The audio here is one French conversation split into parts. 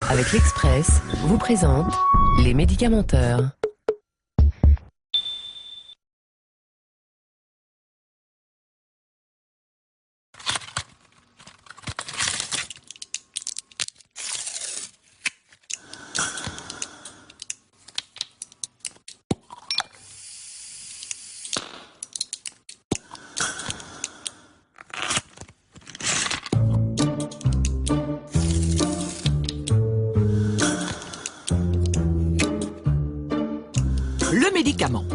avec l'Express, vous présente les médicamenteurs. Le médicament.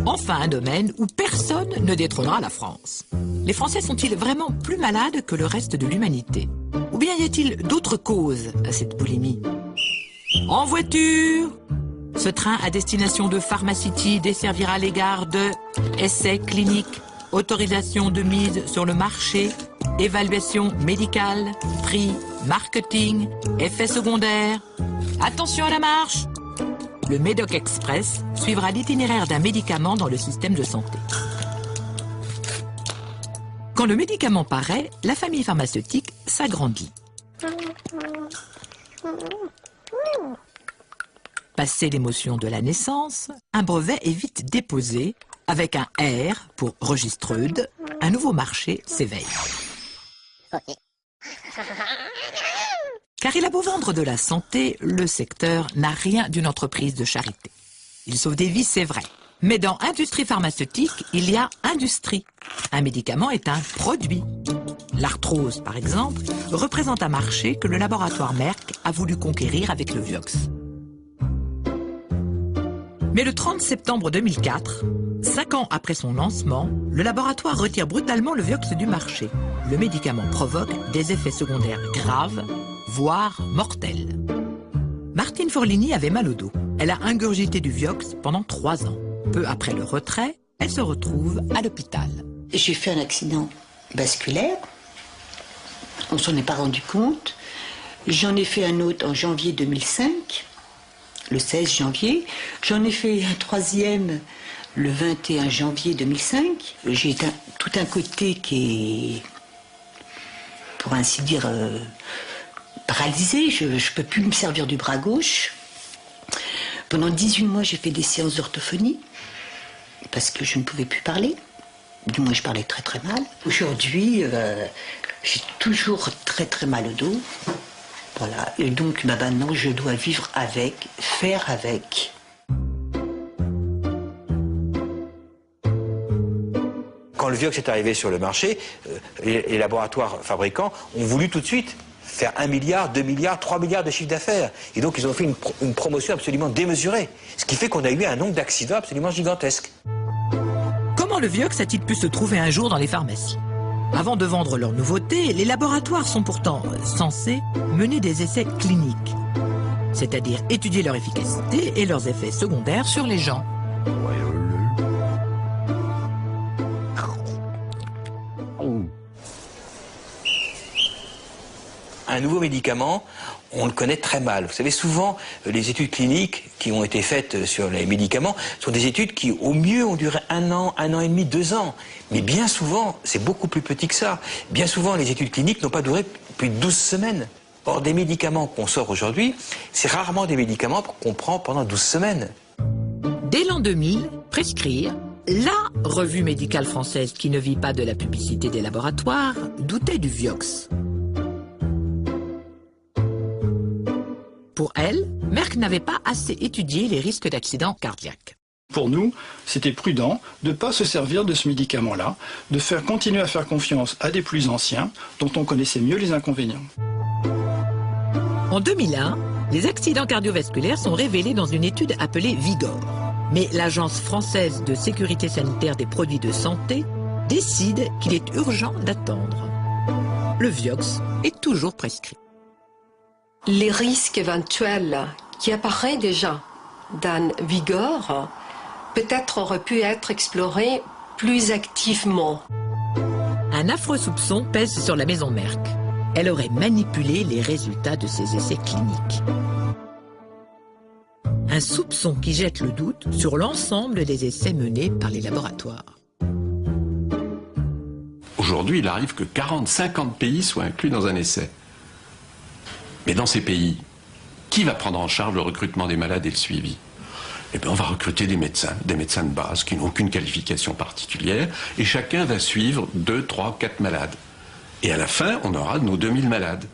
Enfin un domaine où personne ne détrônera la France. Les Français sont-ils vraiment plus malades que le reste de l'humanité? Ou bien y a-t-il d'autres causes à cette boulimie? En voiture! Ce train à destination de Pharmacity desservira les gares de essais cliniques, autorisation de mise sur le marché, évaluation médicale, prix, marketing, effets secondaires. Attention à la marche! Le Médoc Express suivra l'itinéraire d'un médicament dans le système de santé. Quand le médicament paraît, la famille pharmaceutique s'agrandit. Passé l'émotion de la naissance, un brevet est vite déposé. Avec un R pour Registreude, un nouveau marché s'éveille. Car il a beau vendre de la santé, le secteur n'a rien d'une entreprise de charité. Il sauve des vies, c'est vrai. Mais dans industrie pharmaceutique, il y a industrie. Un médicament est un produit. L'arthrose, par exemple, représente un marché que le laboratoire Merck a voulu conquérir avec le Vioxx. Mais le 30 septembre 2004, 5 ans après son lancement, le laboratoire retire brutalement le Vioxx du marché. Le médicament provoque des effets secondaires graves, voire mortels. Martine Forlini avait mal au dos. Elle a ingurgité du Vioxx pendant 3 ans. Peu après le retrait, elle se retrouve à l'hôpital. J'ai fait un accident vasculaire. On s'en est pas rendu compte. J'en ai fait un autre en janvier 2005, le 16 janvier. J'en ai fait un troisième le 21 janvier 2005. J'ai tout un côté qui est, pour ainsi dire, paralysé. Je ne peux plus me servir du bras gauche. Pendant 18 mois, j'ai fait des séances d'orthophonie parce que je ne pouvais plus parler. Du moins, je parlais très très mal. Aujourd'hui, j'ai toujours très très mal au dos. Voilà. Et donc, maintenant, je dois vivre avec, faire avec. Quand le Vioxx est arrivé sur le marché, les laboratoires fabricants ont voulu tout de suite faire 1 milliard, 2 milliards, 3 milliards de chiffre d'affaires. Et donc ils ont fait une promotion absolument démesurée. Ce qui fait qu'on a eu un nombre d'accidents absolument gigantesque. Comment le Vioxx a-t-il pu se trouver un jour dans les pharmacies? Avant de vendre leurs nouveautés, les laboratoires sont pourtant censés mener des essais cliniques. C'est-à-dire étudier leur efficacité et leurs effets secondaires sur les gens. Un nouveau médicament, on le connaît très mal. Vous savez, souvent, les études cliniques qui ont été faites sur les médicaments sont des études qui, au mieux, ont duré 1 an et demi, 2 ans. Mais bien souvent, c'est beaucoup plus petit que ça. Bien souvent, les études cliniques n'ont pas duré plus de 12 semaines. Or, des médicaments qu'on sort aujourd'hui, c'est rarement des médicaments qu'on prend pendant 12 semaines. Dès l'an 2000, Prescrire, la revue médicale française qui ne vit pas de la publicité des laboratoires, doutait du Vioxx. Pour elle, Merck n'avait pas assez étudié les risques d'accident cardiaque. Pour nous, c'était prudent de ne pas se servir de ce médicament-là, de continuer à faire confiance à des plus anciens, dont on connaissait mieux les inconvénients. En 2001, les accidents cardiovasculaires sont révélés dans une étude appelée Vigor. Mais l'Agence française de sécurité sanitaire des produits de santé décide qu'il est urgent d'attendre. Le Vioxx est toujours prescrit. Les risques éventuels qui apparaissent déjà dans Vigor peut-être auraient pu être explorés plus activement. Un affreux soupçon pèse sur la maison Merck. Elle aurait manipulé les résultats de ses essais cliniques. Un soupçon qui jette le doute sur l'ensemble des essais menés par les laboratoires. Aujourd'hui, il arrive que 40, 50 pays soient inclus dans un essai. Mais dans ces pays, qui va prendre en charge le recrutement des malades et le suivi? Eh bien, on va recruter des médecins de base qui n'ont aucune qualification particulière, et chacun va suivre 2, 3, 4 malades. Et à la fin, on aura nos 2000 malades.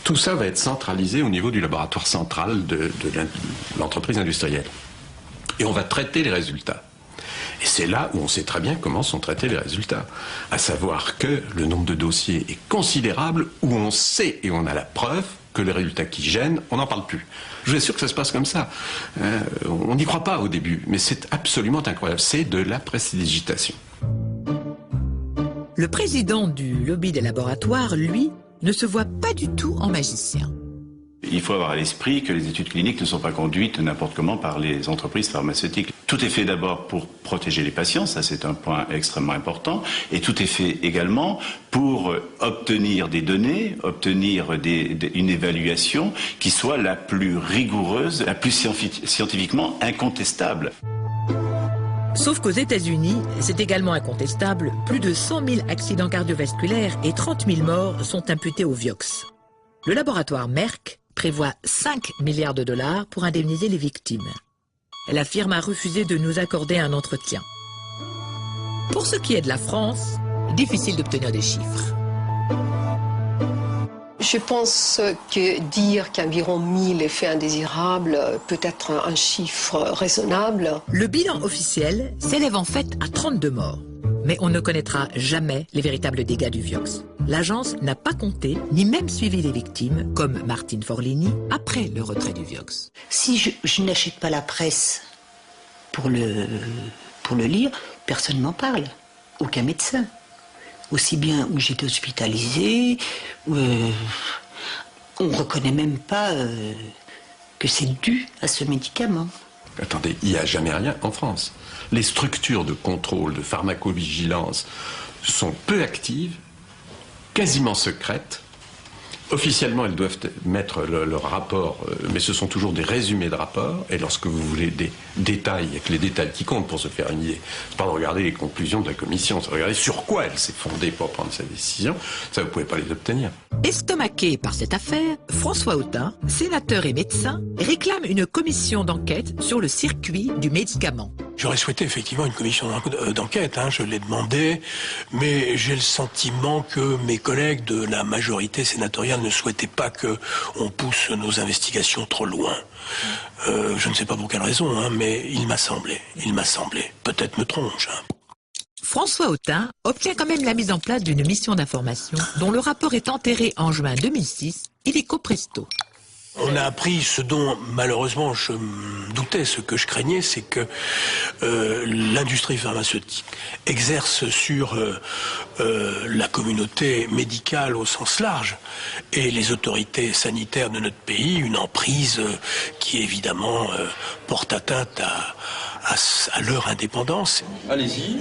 Tout ça va être centralisé au niveau du laboratoire central de l'entreprise industrielle. Et on va traiter les résultats. Et c'est là où on sait très bien comment sont traités les résultats. À savoir que le nombre de dossiers est considérable, où on sait et on a la preuve que les résultats qui gênent, on n'en parle plus. Je vous assure que ça se passe comme ça. On n'y croit pas au début, mais c'est absolument incroyable. C'est de la prestidigitation. Le président du lobby des laboratoires, lui, ne se voit pas du tout en magicien. Il faut avoir à l'esprit que les études cliniques ne sont pas conduites n'importe comment par les entreprises pharmaceutiques. Tout est fait d'abord pour protéger les patients, ça c'est un point extrêmement important, et tout est fait également pour obtenir des données, obtenir une évaluation qui soit la plus rigoureuse, la plus scientifiquement incontestable. Sauf qu'aux États-Unis, c'est également incontestable, plus de 100 000 accidents cardiovasculaires et 30 000 morts sont imputés au Vioxx. Le laboratoire Merck prévoit 5 milliards de dollars pour indemniser les victimes. La firme a refusé de nous accorder un entretien. Pour ce qui est de la France, difficile d'obtenir des chiffres. Je pense que dire qu'environ 1000 effets indésirables peut être un chiffre raisonnable. Le bilan officiel s'élève en fait à 32 morts. Mais on ne connaîtra jamais les véritables dégâts du Vioxx. L'agence n'a pas compté, ni même suivi les victimes, comme Martine Forlini, après le retrait du Vioxx. Si je n'achète pas la presse pour le lire, personne ne m'en parle. Aucun médecin. Aussi bien où j'étais hospitalisée, on ne reconnaît même pas que c'est dû à ce médicament. Attendez, il n'y a jamais rien en France. Les structures de contrôle, de pharmacovigilance sont peu actives, quasiment secrètes. Officiellement, elles doivent mettre leur rapport, mais ce sont toujours des résumés de rapports. Et lorsque vous voulez des détails, il n'y a que les détails qui comptent pour se faire une idée. C'est pas de regarder les conclusions de la commission, c'est de regarder sur quoi elle s'est fondée pour prendre sa décision. Ça, vous ne pouvez pas les obtenir. Estomaqué par cette affaire, François Autain, sénateur et médecin, réclame une commission d'enquête sur le circuit du médicament. J'aurais souhaité effectivement une commission d'enquête, je l'ai demandé, mais j'ai le sentiment que mes collègues de la majorité sénatoriale ne souhaitaient pas qu'on pousse nos investigations trop loin. Je ne sais pas pour quelle raison, mais il m'a semblé, peut-être me trompe-je. François Autain obtient quand même la mise en place d'une mission d'information dont le rapport est enterré en juin 2006, illico presto. On a appris ce dont, malheureusement, je me doutais, ce que je craignais, c'est que l'industrie pharmaceutique exerce sur la communauté médicale au sens large et les autorités sanitaires de notre pays une emprise qui, évidemment, porte atteinte à leur indépendance. Allez-y.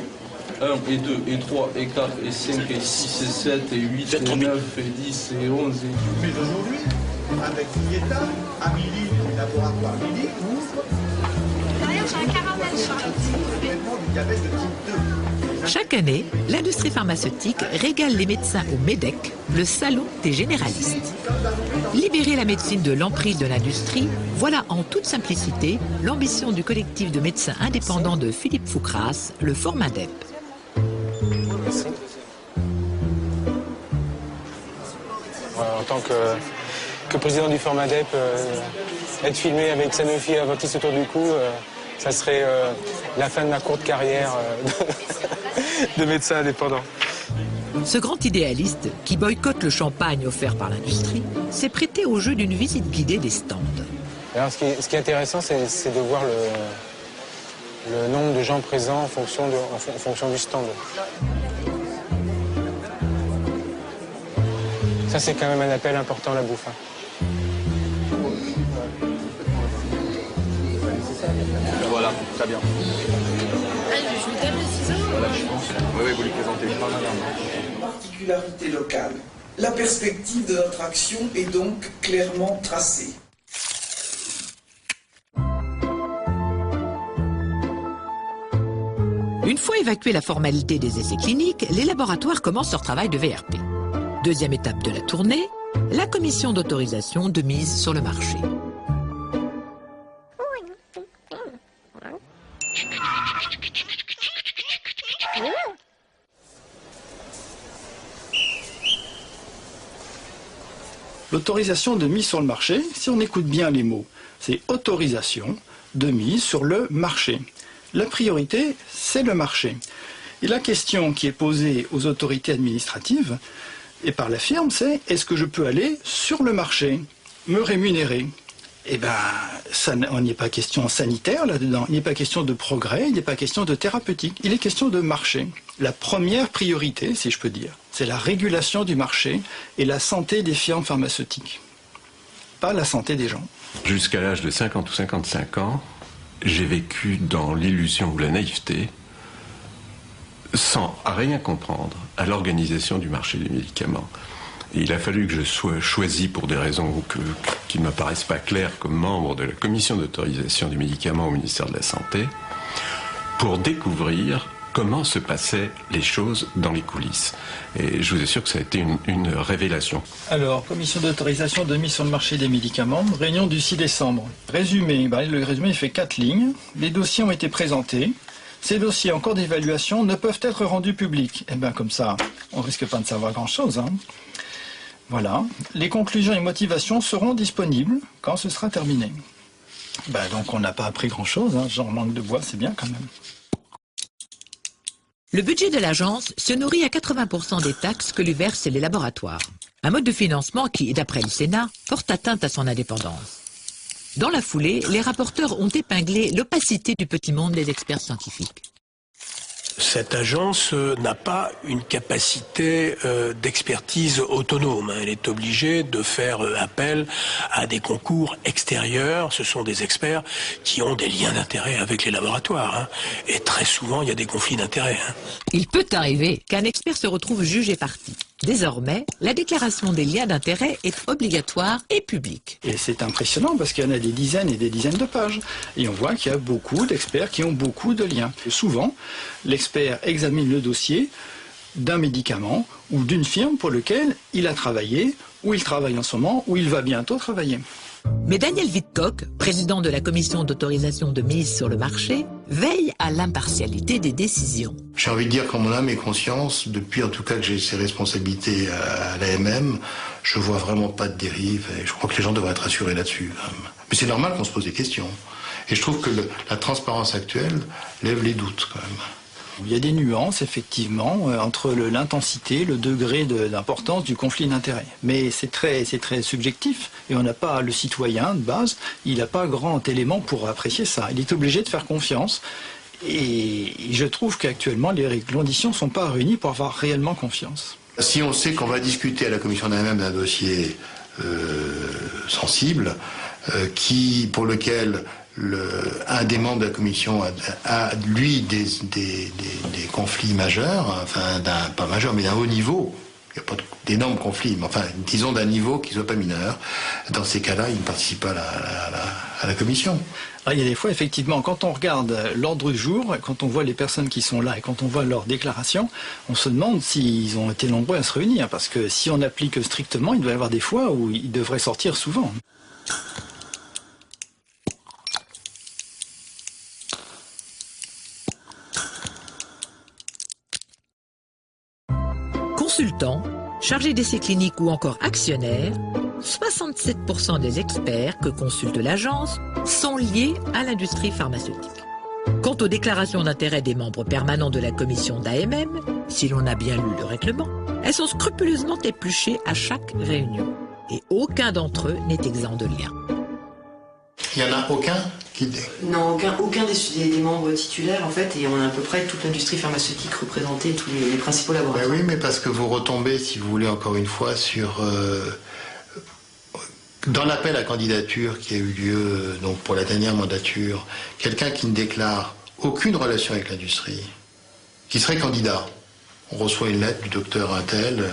1 et 2 et 3 et 4 et 5 et 6 et 7 et 8 et 9 et 10 et 11 et... Mais aujourd'hui, avec Julieta, Amélie, le laboratoire Amélie, ouvre... Derrière, j'ai un caramel du diabète de type 2. Chaque année, l'industrie pharmaceutique régale les médecins au MEDEC, le salon des généralistes. Libérer la médecine de l'emprise de l'industrie, voilà en toute simplicité l'ambition du collectif de médecins indépendants de Philippe Foucras, le Formindep. En tant que président du Formindep, être filmé avec Sanofi Aventis autour du cou, ça serait la fin de ma courte carrière de médecin indépendant. Ce grand idéaliste, qui boycotte le champagne offert par l'industrie, s'est prêté au jeu d'une visite guidée des stands. Alors, ce qui est intéressant, c'est de voir le nombre de gens présents en fonction du stand. Ça, c'est quand même un appel important à la bouffe. Voilà, très bien. Je lui donne le ciseau. Voilà, je pense. Oui, vous lui présentez. Particularité locale. La perspective de notre action est donc clairement tracée. Une fois évacuée la formalité des essais cliniques, les laboratoires commencent leur travail de VRP. Deuxième étape de la tournée, la commission d'autorisation de mise sur le marché. L'autorisation de mise sur le marché, si on écoute bien les mots, c'est autorisation de mise sur le marché. La priorité, c'est le marché. Et la question qui est posée aux autorités administratives et par la firme, c'est est-ce que je peux aller sur le marché, me rémunérer? Eh bien, il n'y a pas question sanitaire là-dedans, il n'y a pas question de progrès, il n'y a pas question de thérapeutique, il est question de marché. La première priorité, si je peux dire, c'est la régulation du marché et la santé des firmes pharmaceutiques, pas la santé des gens. Jusqu'à l'âge de 50 ou 55 ans, j'ai vécu dans l'illusion ou la naïveté, sans rien comprendre à l'organisation du marché des médicaments. Et il a fallu que je sois choisi pour des raisons qui ne me paraissent pas claires comme membre de la commission d'autorisation des médicaments au ministère de la Santé, pour découvrir comment se passaient les choses dans les coulisses. Et je vous assure que ça a été une révélation. Alors, commission d'autorisation de mise sur le marché des médicaments, réunion du 6 décembre. Résumé, le résumé il fait 4 lignes. Les dossiers ont été présentés. Ces dossiers en cours d'évaluation ne peuvent être rendus publics. Eh bien, comme ça, on risque pas de savoir grand-chose. Voilà. Les conclusions et motivations seront disponibles quand ce sera terminé. Donc, on n'a pas appris grand-chose. Genre manque de bois, c'est bien quand même. Le budget de l'agence se nourrit à 80% des taxes que lui versent les laboratoires. Un mode de financement qui, d'après le Sénat, porte atteinte à son indépendance. Dans la foulée, les rapporteurs ont épinglé l'opacité du petit monde des experts scientifiques. Cette agence n'a pas une capacité d'expertise autonome. Elle est obligée de faire appel à des concours extérieurs. Ce sont des experts qui ont des liens d'intérêt avec les laboratoires. Et très souvent, il y a des conflits d'intérêts. Il peut arriver qu'un expert se retrouve jugé parti. Désormais, la déclaration des liens d'intérêt est obligatoire et publique. Et c'est impressionnant parce qu'il y en a des dizaines et des dizaines de pages. Et on voit qu'il y a beaucoup d'experts qui ont beaucoup de liens. Et souvent, l'expert examine le dossier d'un médicament ou d'une firme pour lequel il a travaillé, ou il travaille en ce moment, ou il va bientôt travailler. Mais Daniel Wittkok, président de la commission d'autorisation de mise sur le marché, veille à l'impartialité des décisions. J'ai envie de dire qu'en mon âme et conscience, depuis en tout cas que j'ai ces responsabilités à l'AMM, je vois vraiment pas de dérive et je crois que les gens devraient être rassurés là-dessus. Mais c'est normal qu'on se pose des questions. Et je trouve que la transparence actuelle lève les doutes quand même. Il y a des nuances, effectivement, entre l'intensité, le degré d'importance du conflit d'intérêts. Mais c'est très subjectif, et on n'a pas, le citoyen de base, il n'a pas grand élément pour apprécier ça. Il est obligé de faire confiance, et je trouve qu'actuellement, les conditions ne sont pas réunies pour avoir réellement confiance. Si on sait qu'on va discuter à la commission d'AMM d'un dossier sensible, pour lequel un des membres de la commission a lui, des conflits majeurs, enfin, pas majeurs, mais d'un haut niveau. Il n'y a pas d'énormes conflits, mais enfin, disons d'un niveau qui ne soit pas mineur. Dans ces cas-là, il ne participe pas à la commission. Il y a des fois, effectivement, quand on regarde l'ordre du jour, quand on voit les personnes qui sont là et quand on voit leurs déclarations, on se demande s'ils ont été nombreux à se réunir. Parce que si on applique strictement, il doit y avoir des fois où ils devraient sortir souvent. Consultants, chargés d'essais cliniques ou encore actionnaires, 67% des experts que consulte l'agence sont liés à l'industrie pharmaceutique. Quant aux déclarations d'intérêt des membres permanents de la commission d'AMM, si l'on a bien lu le règlement, elles sont scrupuleusement épluchées à chaque réunion. Et aucun d'entre eux n'est exempt de lien. Il n'y en a aucun qui... Non, aucun des membres titulaires, en fait, et on a à peu près toute l'industrie pharmaceutique représentée, tous les principaux laboratoires. Ben oui, mais parce que vous retombez, si vous voulez, encore une fois, sur... dans l'appel à candidature qui a eu lieu donc pour la dernière mandature, quelqu'un qui ne déclare aucune relation avec l'industrie, qui serait candidat. On reçoit une lettre du docteur Intel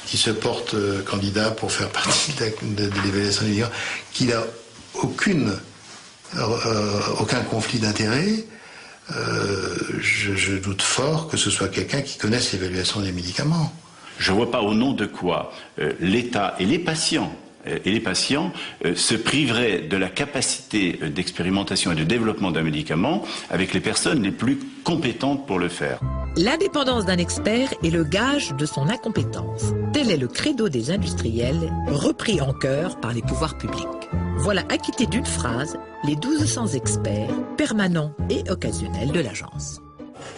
qui se porte candidat pour faire partie de l'évaluation des médicaments, qui n'a aucun conflit d'intérêt. Je doute fort que ce soit quelqu'un qui connaisse l'évaluation des médicaments. Je ne vois pas au nom de quoi l'État et les patients et les patients se priveraient de la capacité d'expérimentation et de développement d'un médicament avec les personnes les plus compétentes pour le faire. L'indépendance d'un expert est le gage de son incompétence. Tel est le credo des industriels, repris en chœur par les pouvoirs publics. Voilà acquittés d'une phrase les 1200 experts permanents et occasionnels de l'agence.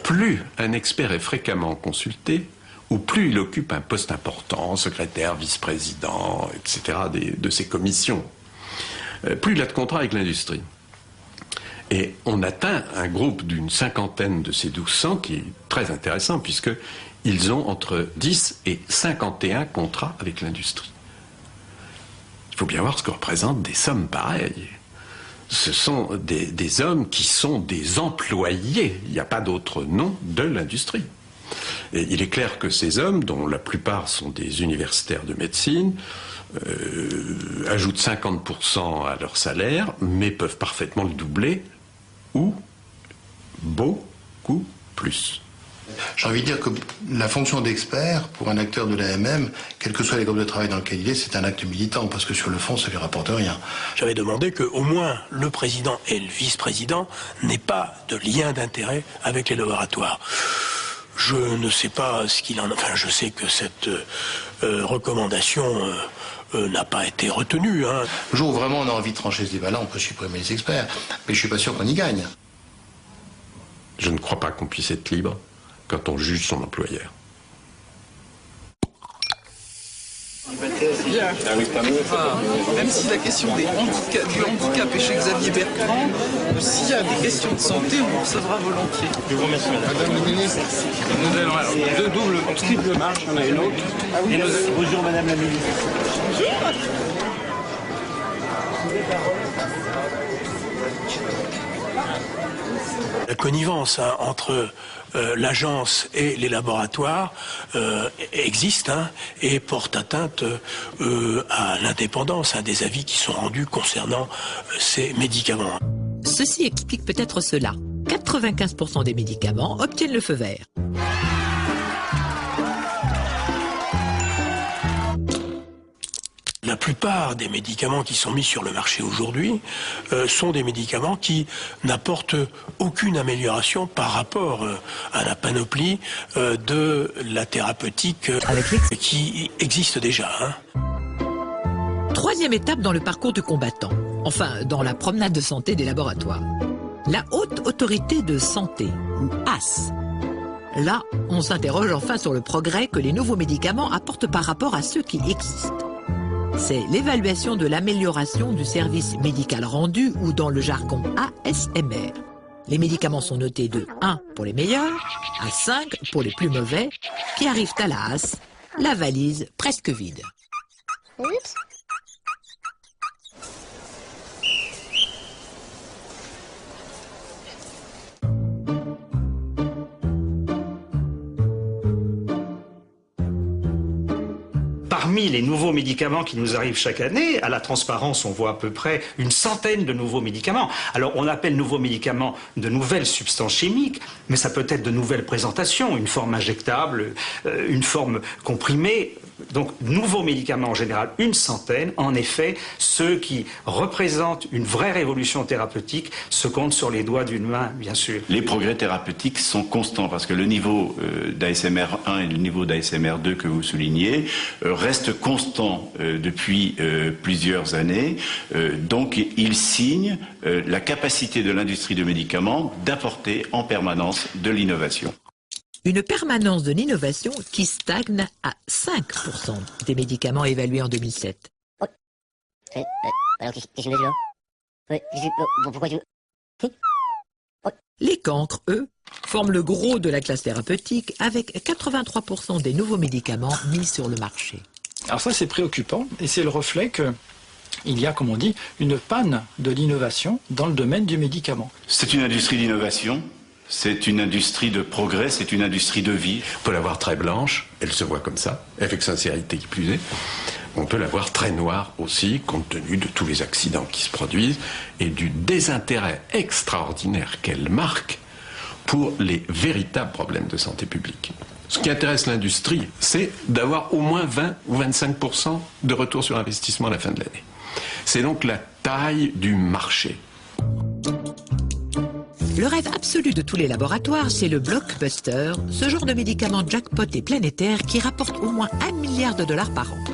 Plus un expert est fréquemment consulté, ou plus il occupe un poste important, secrétaire, vice-président, etc., de ces commissions, plus il a de contrats avec l'industrie. Et on atteint un groupe d'une cinquantaine de ces 1200 qui est très intéressant, puisqu'ils ont entre 10 et 51 contrats avec l'industrie. Il faut bien voir ce que représentent des sommes pareilles. Ce sont des hommes qui sont des employés, il n'y a pas d'autre nom, de l'industrie. Et il est clair que ces hommes, dont la plupart sont des universitaires de médecine, ajoutent 50% à leur salaire, mais peuvent parfaitement le doubler, ou beaucoup plus. J'ai envie de dire que la fonction d'expert, pour un acteur de l'AMM, quel que soit les groupes de travail dans lequel il est, c'est un acte militant, parce que sur le fond, ça ne lui rapporte rien. J'avais demandé qu'au moins le président et le vice-président n'aient pas de lien d'intérêt avec les laboratoires. Je ne sais pas ce qu'il en a. Enfin, je sais que cette recommandation n'a pas été retenue. Hein. Le jour où vraiment on a envie de trancher ce débat-là, on peut supprimer les experts. Mais je suis pas sûr qu'on y gagne. Je ne crois pas qu'on puisse être libre quand on juge son employeur. Bien. Même si la question du handicap est chez Xavier Bertrand, s'il y a des questions de santé, on en recevra volontiers. Je vous remercie, madame. Madame la ministre, nous allons alors deux doubles, triple marche, on a une autre. Ah oui, bonjour, madame la ministre. La connivence entre l'agence et les laboratoires existe et porte atteinte à l'indépendance des avis qui sont rendus concernant ces médicaments. Ceci explique peut-être cela. 95% des médicaments obtiennent le feu vert. La plupart des médicaments qui sont mis sur le marché aujourd'hui sont des médicaments qui n'apportent aucune amélioration par rapport à la panoplie de la thérapeutique qui existe déjà. Troisième étape dans le parcours du combattant, enfin dans la promenade de santé des laboratoires. La Haute Autorité de Santé, ou HAS. Là, on s'interroge enfin sur le progrès que les nouveaux médicaments apportent par rapport à ceux qui existent. C'est l'évaluation de l'amélioration du service médical rendu, ou dans le jargon ASMR. Les médicaments sont notés de 1 pour les meilleurs à 5 pour les plus mauvais, qui arrivent à la HAS, la valise presque vide. Oups. Parmi les nouveaux médicaments qui nous arrivent chaque année, à la transparence, on voit à peu près une centaine de nouveaux médicaments. Alors, on appelle nouveaux médicaments de nouvelles substances chimiques, mais ça peut être de nouvelles présentations, une forme injectable, une forme comprimée. Donc, nouveaux médicaments en général, une centaine. En effet, ceux qui représentent une vraie révolution thérapeutique se comptent sur les doigts d'une main, bien sûr. Les progrès thérapeutiques sont constants parce que le niveau d'ASMR 1 et le niveau d'ASMR 2 que vous soulignez restent constants depuis plusieurs années. Donc, ils signent la capacité de l'industrie de médicaments d'apporter en permanence de l'innovation. Une permanence de l'innovation qui stagne à 5% des médicaments évalués en 2007. Alors, qu'est-ce que je mets là? Pourquoi tu... Les cancres, eux, forment le gros de la classe thérapeutique avec 83% des nouveaux médicaments mis sur le marché. Alors ça, c'est préoccupant et c'est le reflet que il y a, comme on dit, une panne de l'innovation dans le domaine du médicament. C'est une industrie d'innovation. C'est une industrie de progrès, c'est une industrie de vie. On peut la voir très blanche, elle se voit comme ça, avec sincérité qui plus est. On peut la voir très noire aussi, compte tenu de tous les accidents qui se produisent et du désintérêt extraordinaire qu'elle marque pour les véritables problèmes de santé publique. Ce qui intéresse l'industrie, c'est d'avoir au moins 20 ou 25% de retour sur investissement à la fin de l'année. C'est donc la taille du marché. Le rêve absolu de tous les laboratoires, c'est le blockbuster, ce genre de médicament jackpot et planétaire qui rapporte au moins $1 milliard par an.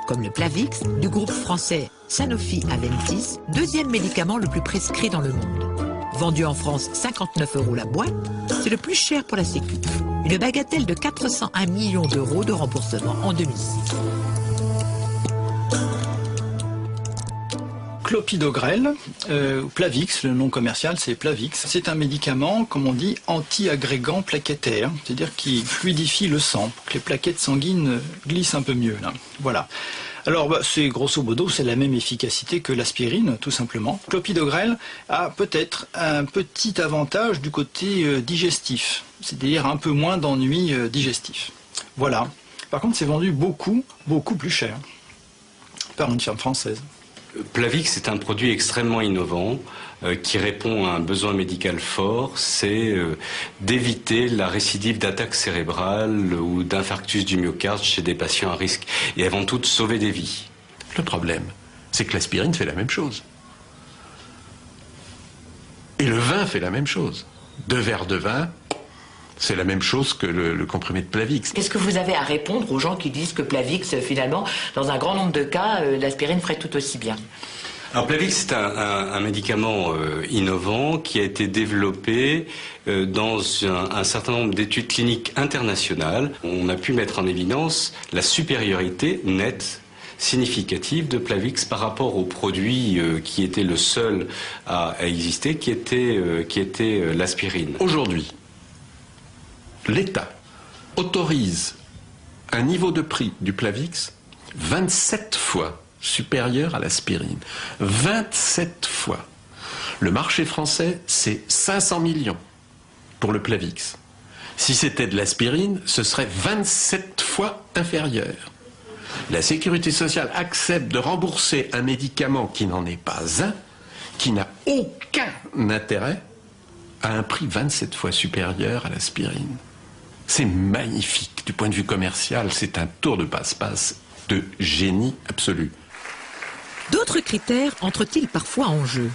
Comme le Plavix du groupe français Sanofi Aventis, deuxième médicament le plus prescrit dans le monde. Vendu en France 59 € la boîte, c'est le plus cher pour la Sécu. Une bagatelle de 401 millions d'euros de remboursement en 2006. Clopidogrel, Plavix, le nom commercial c'est Plavix. C'est un médicament, comme on dit, anti-agrégant plaquettaire, c'est-à-dire qui fluidifie le sang, pour que les plaquettes sanguines glissent un peu mieux. Là. Voilà. Alors, c'est grosso modo, c'est la même efficacité que l'aspirine, tout simplement. Clopidogrel a peut-être un petit avantage du côté digestif, c'est-à-dire un peu moins d'ennuis digestifs. Voilà. Par contre, c'est vendu beaucoup plus cher par une firme française. Plavix est un produit extrêmement innovant qui répond à un besoin médical fort, c'est d'éviter la récidive d'attaque cérébrale ou d'infarctus du myocarde chez des patients à risque et avant tout de sauver des vies. Le problème, c'est que l'aspirine fait la même chose. Et le vin fait la même chose. 2 verres de vin, c'est la même chose que le comprimé de Plavix. Qu'est-ce que vous avez à répondre aux gens qui disent que Plavix, finalement, dans un grand nombre de cas, l'aspirine ferait tout aussi bien? Alors Plavix, c'est un médicament innovant qui a été développé dans un certain nombre d'études cliniques internationales. On a pu mettre en évidence la supériorité nette, significative de Plavix par rapport au produit qui était le seul à exister, qui était l'aspirine. Aujourd'hui, l'État autorise un niveau de prix du Plavix 27 fois supérieur à l'aspirine. 27 fois. Le marché français, c'est 500 millions pour le Plavix. Si c'était de l'aspirine, ce serait 27 fois inférieur. La Sécurité sociale accepte de rembourser un médicament qui n'en est pas un, qui n'a aucun intérêt, à un prix 27 fois supérieur à l'aspirine. C'est magnifique du point de vue commercial, c'est un tour de passe-passe de génie absolu. D'autres critères entrent-ils parfois en jeu?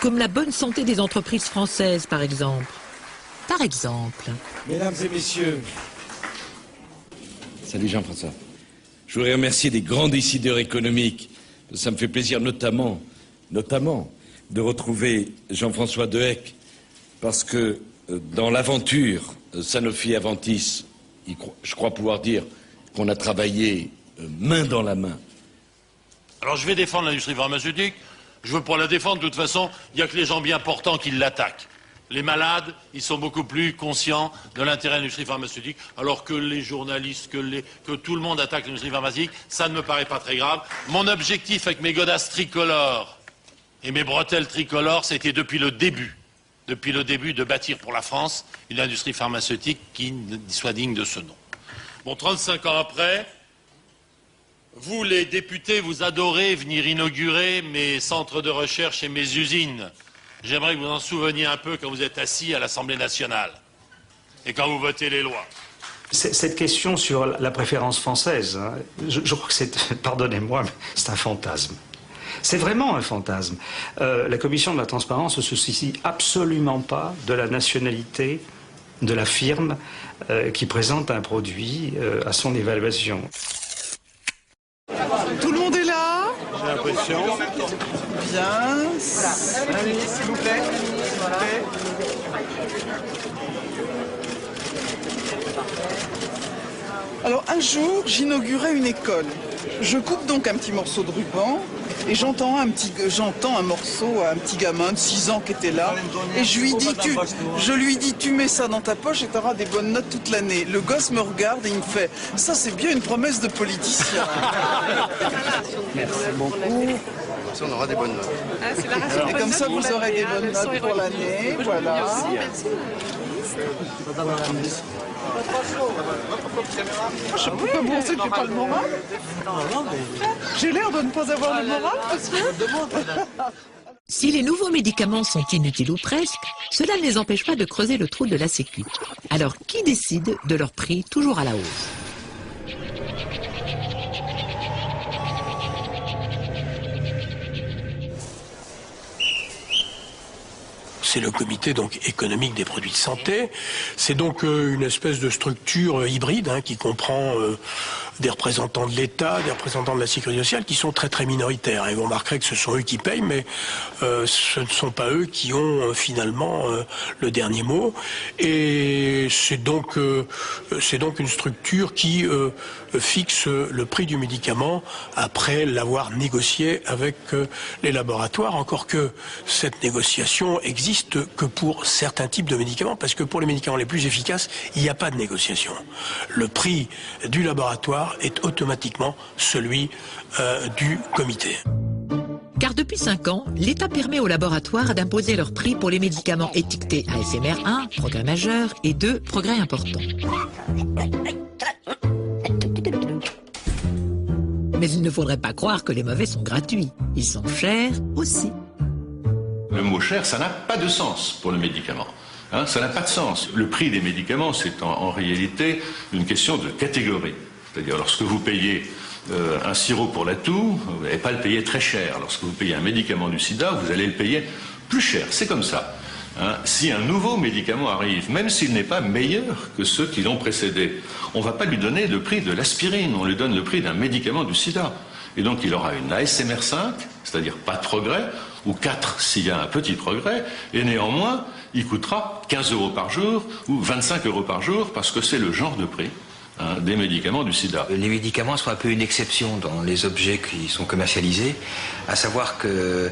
Comme la bonne santé des entreprises françaises, par exemple. Par exemple. Mesdames et messieurs, salut Jean-François. Je voudrais remercier des grands décideurs économiques. Ça me fait plaisir notamment de retrouver Jean-François Dehecq, parce que dans l'aventure Sanofi Aventis, je crois pouvoir dire qu'on a travaillé main dans la main. Alors je vais défendre l'industrie pharmaceutique. Je veux pas la défendre. De toute façon, il n'y a que les gens bien portants qui l'attaquent. Les malades, ils sont beaucoup plus conscients de l'intérêt de l'industrie pharmaceutique, alors que les journalistes, que tout le monde attaque l'industrie pharmaceutique, ça ne me paraît pas très grave. Mon objectif avec mes godasses tricolores et mes bretelles tricolores, c'était depuis le début de bâtir pour la France une industrie pharmaceutique qui soit digne de ce nom. Bon, 35 ans après, vous les députés, vous adorez venir inaugurer mes centres de recherche et mes usines. J'aimerais que vous en souveniez un peu quand vous êtes assis à l'Assemblée nationale et quand vous votez les lois. Cette question sur la préférence française, hein, je crois que c'est, pardonnez-moi, mais c'est un fantasme. C'est vraiment un fantasme. La Commission de la transparence ne se soucie absolument pas de la nationalité de la firme qui présente un produit à son évaluation. Tout le monde est là? J'ai l'impression. Bien. Allez, s'il vous plaît. Alors, un jour, j'inaugurais une école. Je coupe donc un petit morceau de ruban et j'entends un morceau à un petit gamin de 6 ans qui était là et je lui dis tu mets ça dans ta poche et tu auras des bonnes notes toute l'année. Le gosse me regarde et il me fait ça c'est bien une promesse de politicien. Merci beaucoup. Ça, on aura des bonnes notes. Et comme ça vous aurez des bonnes notes pour l'année. Voilà. Je sais pas pourquoi vous pensez que j'ai pas le moral. J'ai l'air de ne pas avoir le moral, monsieur. Si les nouveaux médicaments sont inutiles ou presque, cela ne les empêche pas de creuser le trou de la Sécu. Alors qui décide de leur prix toujours à la hausse ? C'est le comité donc économique des produits de santé. C'est donc une espèce de structure hybride qui comprend des représentants de l'État, des représentants de la sécurité sociale qui sont très très minoritaires. Et vous remarquerez que ce sont eux qui payent, mais ce ne sont pas eux qui ont finalement le dernier mot. Et c'est donc une structure qui fixe le prix du médicament après l'avoir négocié avec les laboratoires, encore que cette négociation existe que pour certains types de médicaments, parce que pour les médicaments les plus efficaces, il n'y a pas de négociation. Le prix du laboratoire est automatiquement celui du comité. Car depuis 5 ans, l'État permet aux laboratoires d'imposer leur prix pour les médicaments étiquetés ASMR 1, progrès majeur, et 2, progrès important. Mais il ne faudrait pas croire que les mauvais sont gratuits. Ils sont chers aussi. Le mot cher, ça n'a pas de sens pour le médicament. Ça n'a pas de sens. Le prix des médicaments, c'est en réalité une question de catégorie. C'est-à-dire, lorsque vous payez un sirop pour la toux, vous n'allez pas le payer très cher. Lorsque vous payez un médicament du sida, vous allez le payer plus cher. C'est comme ça. Si un nouveau médicament arrive, même s'il n'est pas meilleur que ceux qui l'ont précédé, on ne va pas lui donner le prix de l'aspirine, on lui donne le prix d'un médicament du sida. Et donc il aura une ASMR 5, c'est-à-dire pas de progrès, ou 4 s'il y a un petit progrès, et néanmoins, il coûtera 15 € par jour ou 25 € par jour, parce que c'est le genre de prix des médicaments du sida. Les médicaments sont un peu une exception dans les objets qui sont commercialisés, à savoir qu'il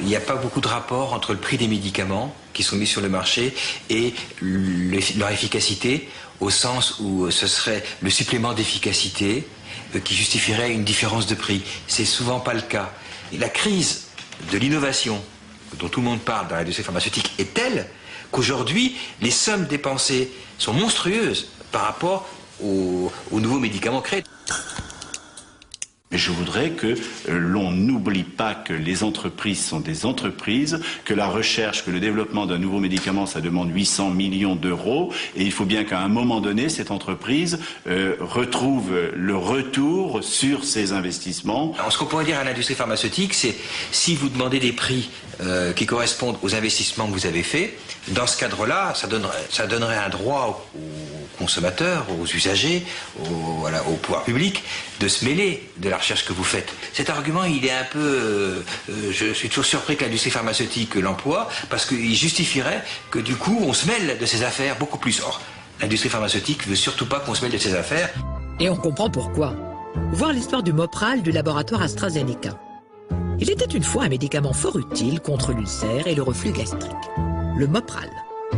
n'y a pas beaucoup de rapport entre le prix des médicaments qui sont mis sur le marché et leur efficacité, au sens où ce serait le supplément d'efficacité qui justifierait une différence de prix. C'est souvent pas le cas. Et la crise de l'innovation dont tout le monde parle dans l'industrie pharmaceutique est telle qu'aujourd'hui, les sommes dépensées sont monstrueuses par rapport aux nouveaux médicaments créés. Mais je voudrais que l'on n'oublie pas que les entreprises sont des entreprises, que la recherche, que le développement d'un nouveau médicament, ça demande 800 millions d'euros, et il faut bien qu'à un moment donné, cette entreprise retrouve le retour sur ses investissements. Alors, ce qu'on pourrait dire à l'industrie pharmaceutique, c'est si vous demandez des prix qui correspondent aux investissements que vous avez faits, dans ce cadre-là, ça donnerait un droit aux consommateurs, aux usagers, au pouvoir public, de se mêler de la recherche que vous faites. Cet argument, il est un peu... je suis toujours surpris que l'industrie pharmaceutique l'emploie, parce qu'il justifierait que du coup, on se mêle de ces affaires beaucoup plus. Or, l'industrie pharmaceutique ne veut surtout pas qu'on se mêle de ces affaires. Et on comprend pourquoi. Voir l'histoire du Mopral du laboratoire AstraZeneca. Il était une fois un médicament fort utile contre l'ulcère et le reflux gastrique. Le Mopral.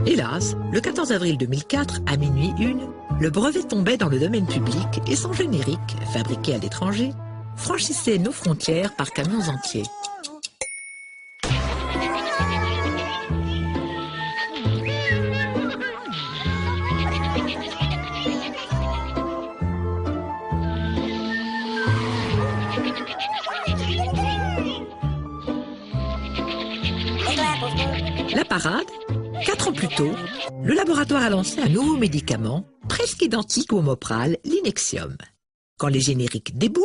Hélas, le 14 avril 2004, à minuit 1, le brevet tombait dans le domaine public et son générique, fabriqué à l'étranger, franchissait nos frontières par camions entiers. La parade, 4 ans plus tôt, le laboratoire a lancé un nouveau médicament, presque identique au Mopral, l'Inexium. Quand les génériques déboulent,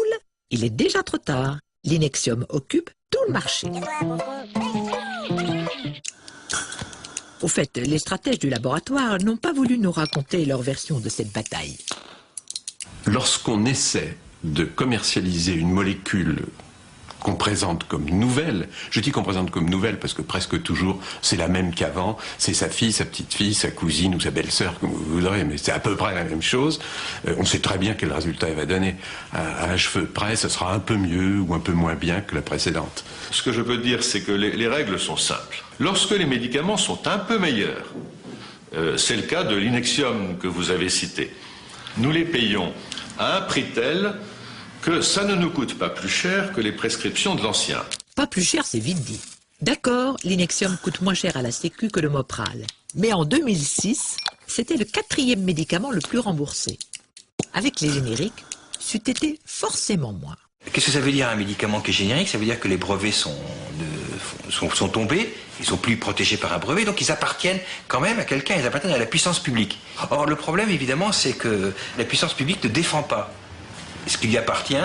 il est déjà trop tard. L'Inexium occupe tout le marché. Au fait, les stratèges du laboratoire n'ont pas voulu nous raconter leur version de cette bataille. Lorsqu'on essaie de commercialiser une molécule qu'on présente comme nouvelle, je dis qu'on présente comme nouvelle parce que presque toujours c'est la même qu'avant, c'est sa fille, sa petite-fille, sa cousine ou sa belle-sœur, comme vous voudrez, mais c'est à peu près la même chose. On sait très bien quel résultat elle va donner. À un cheveu près, ce sera un peu mieux ou un peu moins bien que la précédente. Ce que je peux dire, c'est que les règles sont simples. Lorsque les médicaments sont un peu meilleurs, c'est le cas de l'Inexium que vous avez cité, nous les payons à un prix tel que ça ne nous coûte pas plus cher que les prescriptions de l'ancien. Pas plus cher, c'est vite dit. D'accord, l'Inexium coûte moins cher à la Sécu que le Mopral. Mais en 2006, c'était le 4e médicament le plus remboursé. Avec les génériques, c'eût été forcément moins. Qu'est-ce que ça veut dire un médicament qui est générique? Ça veut dire que les brevets sont tombés, ils sont plus protégés par un brevet, donc ils appartiennent quand même à quelqu'un, ils appartiennent à la puissance publique. Or le problème évidemment c'est que la puissance publique ne défend pas. Ce qui lui appartient,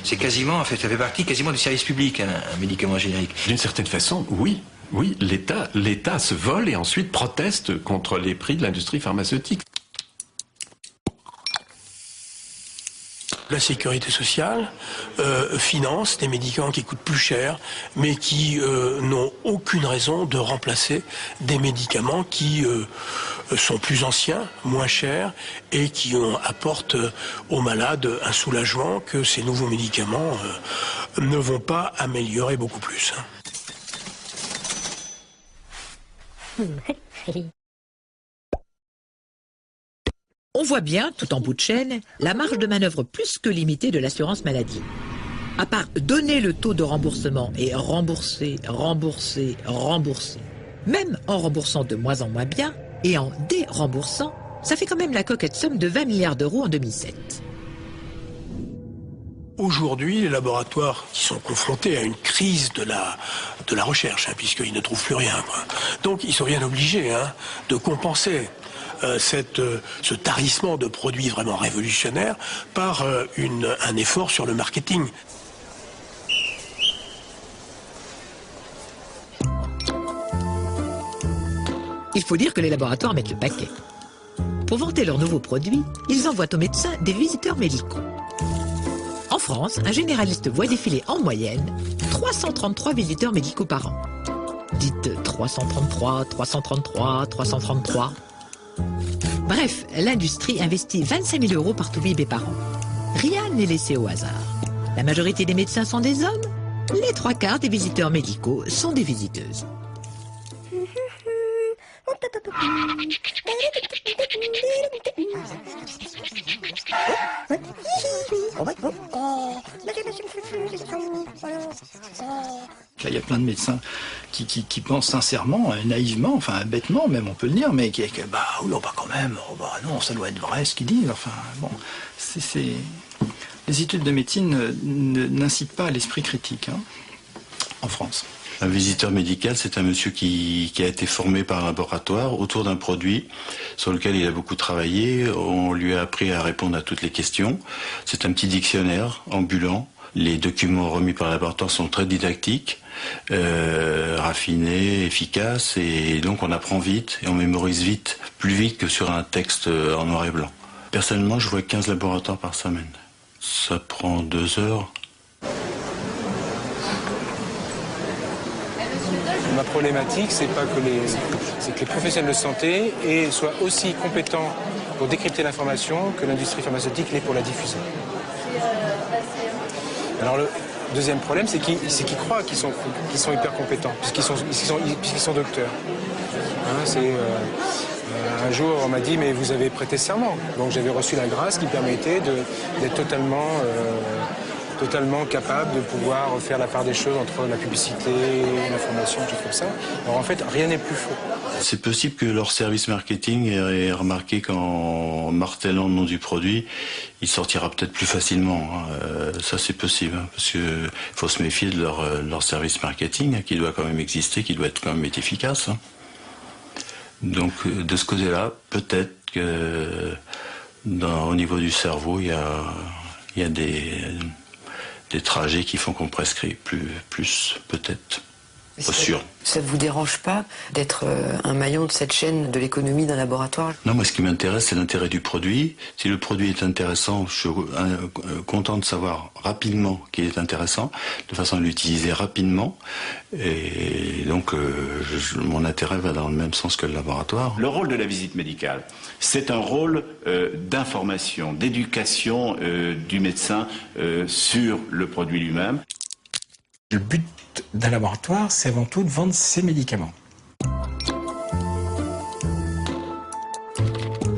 c'est quasiment, en fait, ça fait partie quasiment du service public, un médicament générique. D'une certaine façon, oui. Oui, l'État se vole et ensuite proteste contre les prix de l'industrie pharmaceutique. La sécurité sociale finance des médicaments qui coûtent plus cher, mais qui n'ont aucune raison de remplacer des médicaments qui sont plus anciens, moins chers, et qui apportent aux malades un soulagement que ces nouveaux médicaments ne vont pas améliorer beaucoup plus. On voit bien, tout en bout de chaîne, la marge de manœuvre plus que limitée de l'assurance maladie. À part donner le taux de remboursement et rembourser, rembourser, rembourser, même en remboursant de moins en moins bien et en déremboursant, ça fait quand même la coquette somme de 20 milliards d'euros en 2007. Aujourd'hui, les laboratoires qui sont confrontés à une crise de la recherche, puisqu'ils ne trouvent plus rien, quoi. Donc ils sont bien obligés de compenser ce tarissement de produits vraiment révolutionnaires par un effort sur le marketing. Il faut dire que les laboratoires mettent le paquet. Pour vanter leurs nouveaux produits, ils envoient aux médecins des visiteurs médicaux. En France, un généraliste voit défiler en moyenne 333 visiteurs médicaux par an. Dites 333, 333, 333. Bref, l'industrie investit 25 000 euros par toubib et par an. Rien n'est laissé au hasard. La majorité des médecins sont des hommes, les 3/4 des visiteurs médicaux sont des visiteuses. Il y a plein de médecins qui pensent sincèrement, naïvement, enfin bêtement même on peut le dire, mais bah oui, bah quand même, bah non, ça doit être vrai ce qu'ils disent. Enfin bon, les études de médecine n'incitent pas à l'esprit critique en France. Un visiteur médical, c'est un monsieur qui a été formé par un laboratoire autour d'un produit sur lequel il a beaucoup travaillé. On lui a appris à répondre à toutes les questions. C'est un petit dictionnaire ambulant. Les documents remis par le laboratoire sont très didactiques, raffinés, efficaces, et donc on apprend vite et on mémorise vite, plus vite que sur un texte en noir et blanc. Personnellement, je vois 15 laboratoires par semaine. Ça prend 2 heures. Ma problématique, c'est que les professionnels de santé soient aussi compétents pour décrypter l'information que l'industrie pharmaceutique l'est pour la diffuser. Alors le deuxième problème, c'est qu'ils croient qu'ils sont hyper compétents, puisqu'ils sont docteurs. Un jour, on m'a dit, mais vous avez prêté serment. Donc j'avais reçu la grâce qui permettait d'être totalement capable de pouvoir faire la part des choses entre la publicité, l'information, tout comme ça. Alors en fait, rien n'est plus faux. C'est possible que leur service marketing ait remarqué qu'en martelant le nom du produit, il sortira peut-être plus facilement. Ça c'est possible, parce qu'il faut se méfier de leur service marketing, qui doit quand même exister, qui doit être quand même efficace. Donc de ce côté-là, peut-être que au niveau du cerveau, il y a des trajets qui font qu'on prescrit plus peut-être. Pas sûr. Ça ne vous dérange pas d'être un maillon de cette chaîne de l'économie d'un laboratoire? Non, moi ce qui m'intéresse, c'est l'intérêt du produit. Si le produit est intéressant, je suis content de savoir rapidement qu'il est intéressant, de façon à l'utiliser rapidement. Et donc, mon intérêt va dans le même sens que le laboratoire. Le rôle de la visite médicale, c'est un rôle d'information, d'éducation du médecin sur le produit lui-même. Le but d'un laboratoire, c'est avant tout de vendre ses médicaments.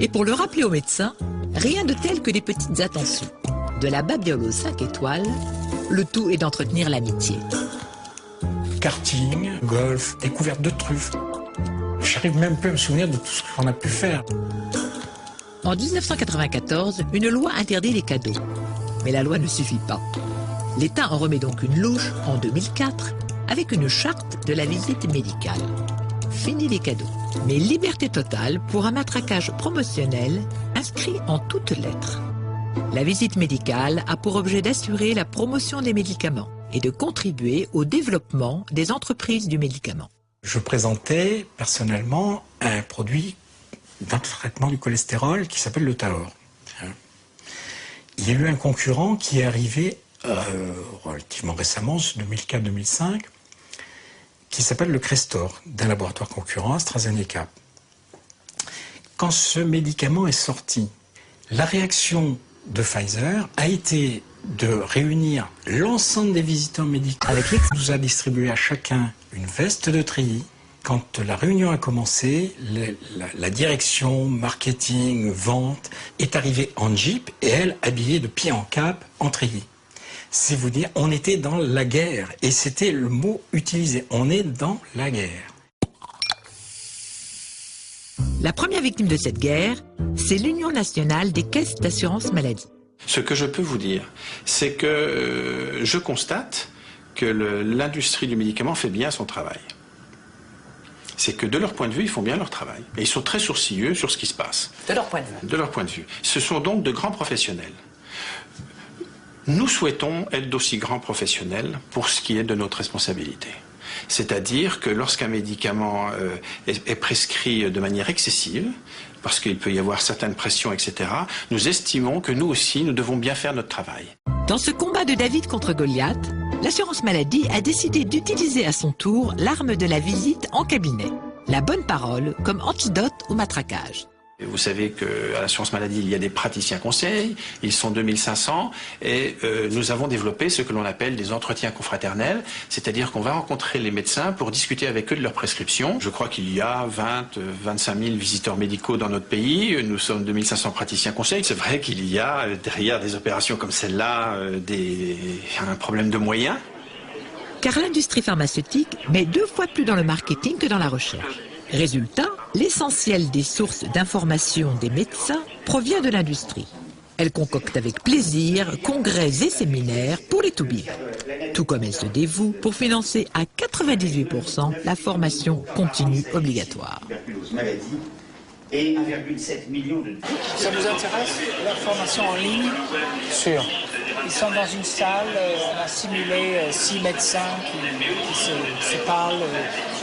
Et pour le rappeler aux médecins, rien de tel que des petites attentions. De la babiole aux 5 étoiles, le tout est d'entretenir l'amitié. Karting, golf, découverte de truffes. J'arrive même plus à me souvenir de tout ce qu'on a pu faire. En 1994, une loi interdit les cadeaux. Mais la loi ne suffit pas. L'État en remet donc une louche en 2004 avec une charte de la visite médicale. Fini les cadeaux, mais liberté totale pour un matraquage promotionnel inscrit en toutes lettres. La visite médicale a pour objet d'assurer la promotion des médicaments et de contribuer au développement des entreprises du médicament. Je présentais personnellement un produit d'un traitement du cholestérol qui s'appelle le Taor. Il y a eu un concurrent qui est arrivé relativement récemment, 2004-2005, qui s'appelle le Crestor, d'un laboratoire concurrent, AstraZeneca. Quand ce médicament est sorti, la réaction de Pfizer a été de réunir l'ensemble des visiteurs médicaux. Avec qui nous a distribué à chacun une veste de treillis. Quand la réunion a commencé, la direction, marketing, vente est arrivée en jeep et elle habillée de pied en cap en treillis. C'est vous dire, on était dans la guerre et c'était le mot utilisé. On est dans la guerre. La première victime de cette guerre, c'est l'Union nationale des caisses d'assurance maladie. Ce que je peux vous dire, c'est que je constate que l'industrie du médicament fait bien son travail. C'est que de leur point de vue, ils font bien leur travail. Et ils sont très sourcilleux sur ce qui se passe. De leur point de vue. De leur point de vue. Ce sont donc de grands professionnels. Nous souhaitons être d'aussi grands professionnels pour ce qui est de notre responsabilité. C'est-à-dire que lorsqu'un médicament est prescrit de manière excessive, parce qu'il peut y avoir certaines pressions, etc., nous estimons que nous aussi, nous devons bien faire notre travail. Dans ce combat de David contre Goliath, l'assurance maladie a décidé d'utiliser à son tour l'arme de la visite en cabinet, la bonne parole comme antidote au matraquage. Vous savez qu'à l'assurance maladie, il y a des praticiens conseils, ils sont 2500, et nous avons développé ce que l'on appelle des entretiens confraternels, c'est-à-dire qu'on va rencontrer les médecins pour discuter avec eux de leurs prescriptions. Je crois qu'il y a 25 000 visiteurs médicaux dans notre pays, nous sommes 2500 praticiens conseils. C'est vrai qu'il y a derrière des opérations comme celle-là un problème de moyens. Car l'industrie pharmaceutique met 2 fois plus dans le marketing que dans la recherche. Résultat, l'essentiel des sources d'information des médecins provient de l'industrie. Elle concocte avec plaisir congrès et séminaires pour les toubibs. Tout comme elle se dévoue pour financer à 98% la formation continue obligatoire. Et 1,7 million de... Ça vous intéresse, la formation en ligne? Sûr. Ils sont dans une salle, on a simulé 6 médecins qui se parlent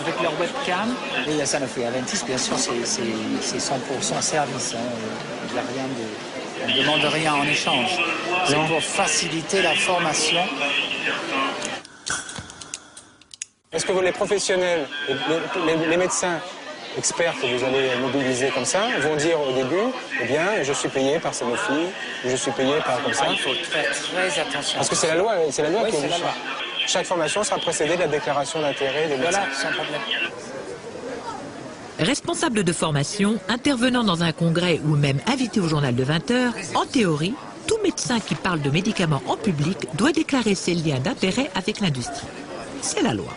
avec leur webcam. Et la Sanofi Aventis, bien sûr, c'est 100% service. Il n'y a rien de... On ne demande rien en échange. C'est pour faciliter la formation. Est-ce que les professionnels, les médecins experts que vous allez mobiliser comme ça vont dire au début, eh bien, je suis payé par Sanofi, je suis payé par comme ça? Il faut faire très attention. Parce que c'est la loi oui, qui oblige ça. Chaque formation sera précédée de la déclaration d'intérêt des médecins. Voilà, sans problème. Responsable de formation, intervenant dans un congrès ou même invité au journal de 20 h, en théorie, tout médecin qui parle de médicaments en public doit déclarer ses liens d'intérêt avec l'industrie. C'est la loi.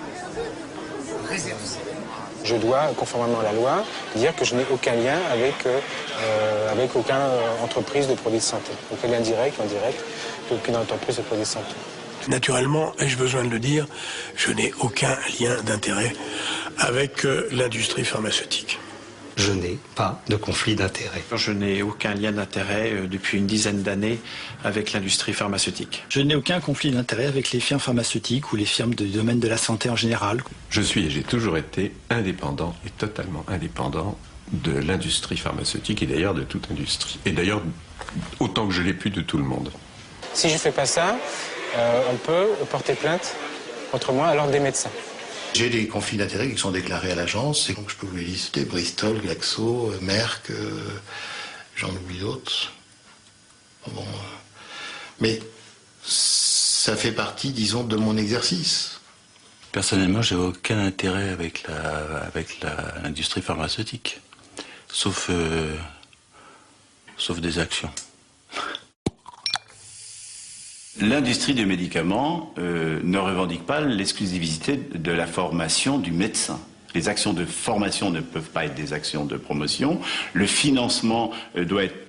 Je dois, conformément à la loi, dire que je n'ai aucun lien avec aucune entreprise de produits de santé. Aucun lien direct ou indirect d'aucune entreprise de produits de santé. Naturellement, ai-je besoin de le dire, je n'ai aucun lien d'intérêt avec l'industrie pharmaceutique. Je n'ai pas de conflit d'intérêt. Je n'ai aucun lien d'intérêt depuis une dizaine d'années avec l'industrie pharmaceutique. Je n'ai aucun conflit d'intérêt avec les firmes pharmaceutiques ou les firmes du domaine de la santé en général. Je suis et j'ai toujours été indépendant et totalement indépendant de l'industrie pharmaceutique et d'ailleurs de toute industrie. Et d'ailleurs, autant que je l'ai pu de tout le monde. Si je ne fais pas ça, on peut porter plainte contre moi à l'ordre des médecins. J'ai des conflits d'intérêts qui sont déclarés à l'agence, et donc je peux vous les lister, Bristol, Glaxo, Merck, j'en oublie d'autres. Bon, mais ça fait partie, disons, de mon exercice. Personnellement, j'ai aucun intérêt avec l'industrie pharmaceutique, sauf des actions. L'industrie du médicament ne revendique pas l'exclusivité de la formation du médecin. Les actions de formation ne peuvent pas être des actions de promotion. Le financement doit être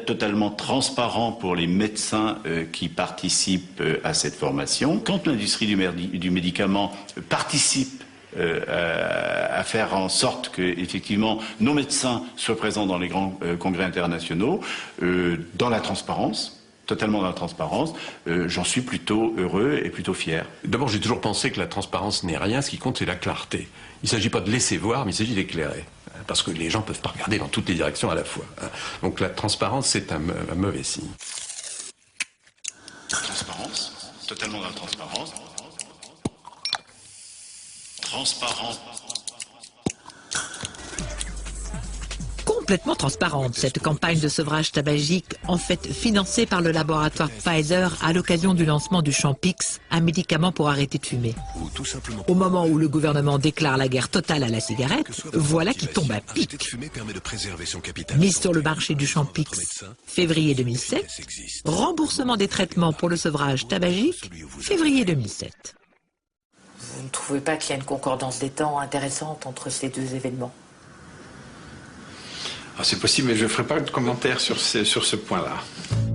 totalement transparent pour les médecins qui participent à cette formation. Quand l'industrie du médicament participe à faire en sorte que, effectivement, nos médecins soient présents dans les grands congrès internationaux, dans la transparence, totalement dans la transparence, j'en suis plutôt heureux et plutôt fier. D'abord, j'ai toujours pensé que la transparence n'est rien, ce qui compte c'est la clarté. Il ne s'agit pas de laisser voir, mais il s'agit d'éclairer. Parce que les gens ne peuvent pas regarder dans toutes les directions à la fois. Donc la transparence, c'est un mauvais signe. Transparence, totalement dans la transparence. Transparent. Complètement transparente, cette campagne de sevrage tabagique, en fait financée par le laboratoire Pfizer à l'occasion du lancement du Champix, un médicament pour arrêter de fumer. Au moment où le gouvernement déclare la guerre totale à la cigarette, voilà qui tombe à pic. Mise sur le marché du Champix, février 2007, remboursement des traitements pour le sevrage tabagique, février 2007. Vous ne trouvez pas qu'il y a une concordance des temps intéressante entre ces deux événements? C'est possible, mais je ne ferai pas de commentaire sur ce point-là.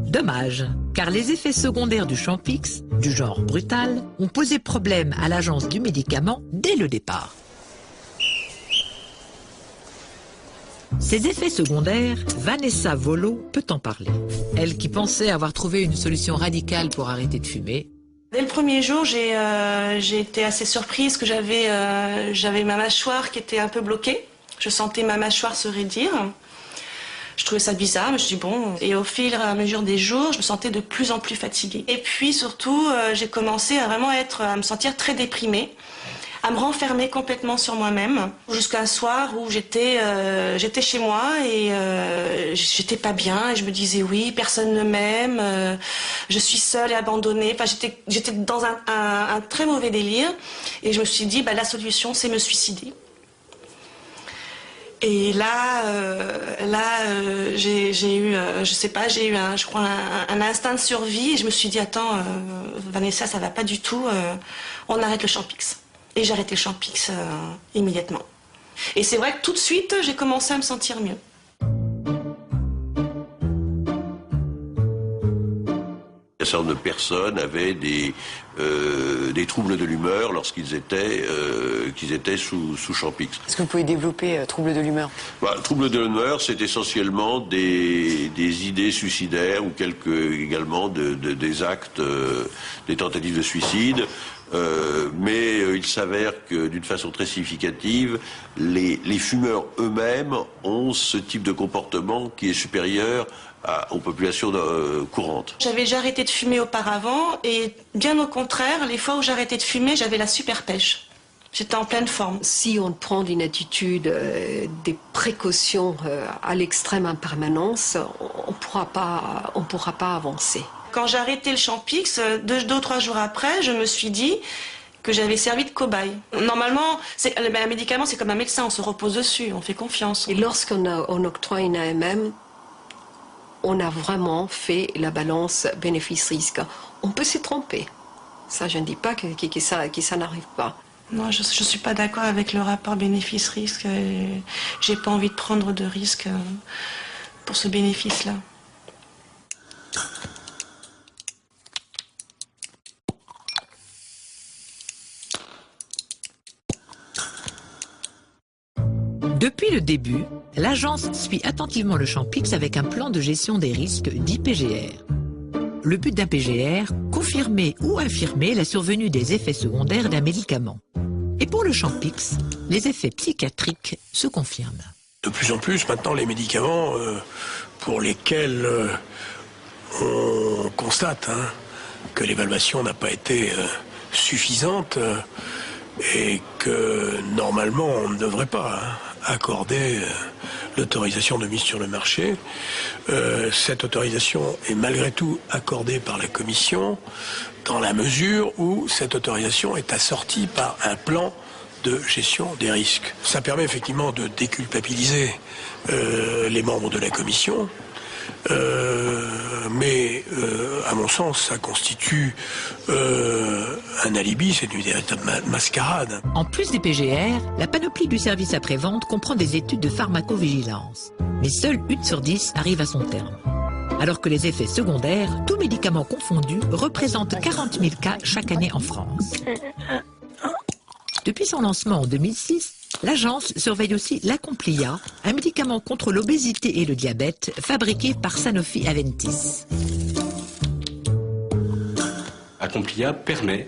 Dommage, car les effets secondaires du Champix, du genre brutal, ont posé problème à l'agence du médicament dès le départ. Ces effets secondaires, Vanessa Volo peut en parler. Elle qui pensait avoir trouvé une solution radicale pour arrêter de fumer. Dès le premier jour, j'ai été assez surprise que j'avais ma mâchoire qui était un peu bloquée. Je sentais ma mâchoire se raidir. Je trouvais ça bizarre, mais je me suis dit bon. Et au fil et à mesure des jours, je me sentais de plus en plus fatiguée. Et puis surtout, j'ai commencé à vraiment à me sentir très déprimée, à me renfermer complètement sur moi-même. Jusqu'à un soir où j'étais chez moi et j'étais pas bien. Et je me disais oui, personne ne m'aime, je suis seule et abandonnée. Enfin, j'étais dans un très mauvais délire. Et je me suis dit la solution, c'est me suicider. Et là, j'ai eu, je crois, un instinct de survie. Et je me suis dit, attends, Vanessa, ça va pas du tout. On arrête le Champix. Et j'ai arrêté le Champix immédiatement. Et c'est vrai que tout de suite, j'ai commencé à me sentir mieux. Un certain nombre de personnes avaient des troubles de l'humeur lorsqu'ils étaient sous Champix. Est-ce que vous pouvez développer troubles de l'humeur? Troubles de l'humeur, c'est essentiellement des idées suicidaires ou également des actes, des tentatives de suicide. Mais il s'avère que d'une façon très significative, les fumeurs eux-mêmes ont ce type de comportement qui est supérieur aux populations courantes. J'avais déjà arrêté de fumer auparavant et bien au contraire, les fois où j'arrêtais de fumer, j'avais la super pêche. J'étais en pleine forme. Si on prend une attitude, des précautions à l'extrême en permanence, on pourra pas avancer. Quand j'ai arrêté le Champix, 2 ou 3 jours après, je me suis dit que j'avais servi de cobaye. Normalement, un médicament, c'est comme un médecin, on se repose dessus, on fait confiance. Et lorsqu'on octroie une AMM, on a vraiment fait la balance bénéfice-risque. On peut s'y tromper. Ça, je ne dis pas que ça n'arrive pas. Non, je ne suis pas d'accord avec le rapport bénéfice-risque. J'ai pas envie de prendre de risques pour ce bénéfice-là. Depuis le début, l'agence suit attentivement le Champix avec un plan de gestion des risques dit PGR. Le but d'un PGR, confirmer ou infirmer la survenue des effets secondaires d'un médicament. Et pour le Champix, les effets psychiatriques se confirment. De plus en plus, maintenant, les médicaments pour lesquels on constate que l'évaluation n'a pas été suffisante et que normalement on ne devrait pas accorder l'autorisation de mise sur le marché. Cette autorisation est malgré tout accordée par la Commission dans la mesure où cette autorisation est assortie par un plan de gestion des risques. Ça permet effectivement de déculpabiliser les membres de la Commission Mais à mon sens, ça constitue un alibi, c'est une véritable mascarade. En plus des PGR, la panoplie du service après-vente comprend des études de pharmacovigilance. Mais seule 1 sur 10 arrive à son terme. Alors que les effets secondaires, tous médicaments confondus, représentent 40 000 cas chaque année en France. Depuis son lancement en 2006, l'agence surveille aussi l'Acomplia, un médicament contre l'obésité et le diabète fabriqué par Sanofi Aventis. Acomplia permet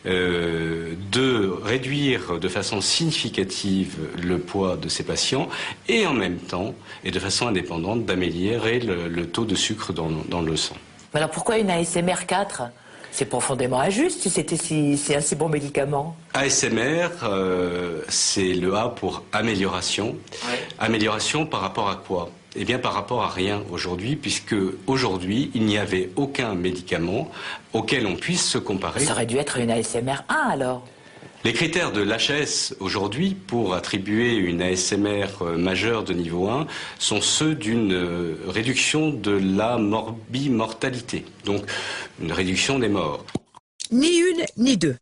de réduire de façon significative le poids de ces patients et en même temps, et de façon indépendante, d'améliorer le taux de sucre dans le sang. Alors pourquoi une ASMR 4 ? C'est profondément injuste si c'est un si bon médicament. ASMR, c'est le A pour amélioration. Ouais. Amélioration par rapport à quoi? Eh bien par rapport à rien aujourd'hui, puisque aujourd'hui il n'y avait aucun médicament auquel on puisse se comparer. Ça aurait dû être une ASMR 1 alors. Les critères de l'HS aujourd'hui pour attribuer une ASMR majeure de niveau 1 sont ceux d'une réduction de la morbimortalité, donc une réduction des morts. Ni une, ni deux,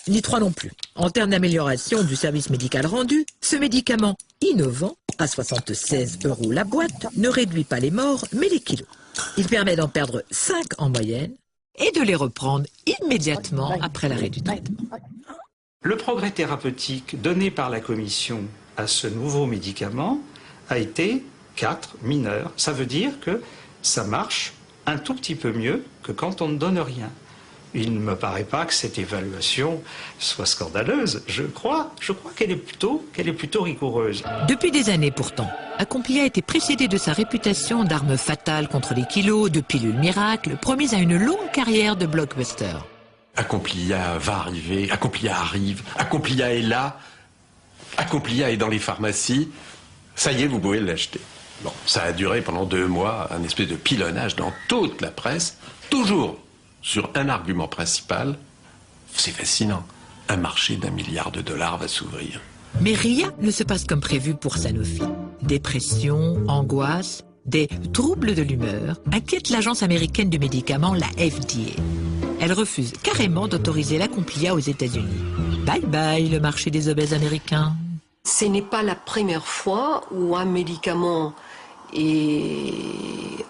ni trois non plus. En termes d'amélioration du service médical rendu, ce médicament innovant, à 76 € la boîte, ne réduit pas les morts, mais les kilos. Il permet d'en perdre 5 en moyenne et de les reprendre immédiatement après l'arrêt du traitement. Le progrès thérapeutique donné par la Commission à ce nouveau médicament a été 4 mineur. Ça veut dire que ça marche un tout petit peu mieux que quand on ne donne rien. Il ne me paraît pas que cette évaluation soit scandaleuse. Je crois qu'elle est plutôt rigoureuse. Depuis des années pourtant, Acomplia a été précédé de sa réputation d'arme fatale contre les kilos, de pilule miracle, promise à une longue carrière de blockbuster. Acomplia va arriver, Acomplia arrive, Acomplia est là, Acomplia est dans les pharmacies, ça y est, vous pouvez l'acheter. Bon, ça a duré pendant 2 mois, un espèce de pilonnage dans toute la presse, toujours sur un argument principal, c'est fascinant, un marché d'1 milliard de dollars va s'ouvrir. Mais rien ne se passe comme prévu pour Sanofi. Dépression, angoisse, des troubles de l'humeur inquiètent l'agence américaine du médicament, la FDA. Elle refuse carrément d'autoriser l'Acomplia aux États-Unis. Bye bye le marché des obèses américains. Ce n'est pas la première fois où un médicament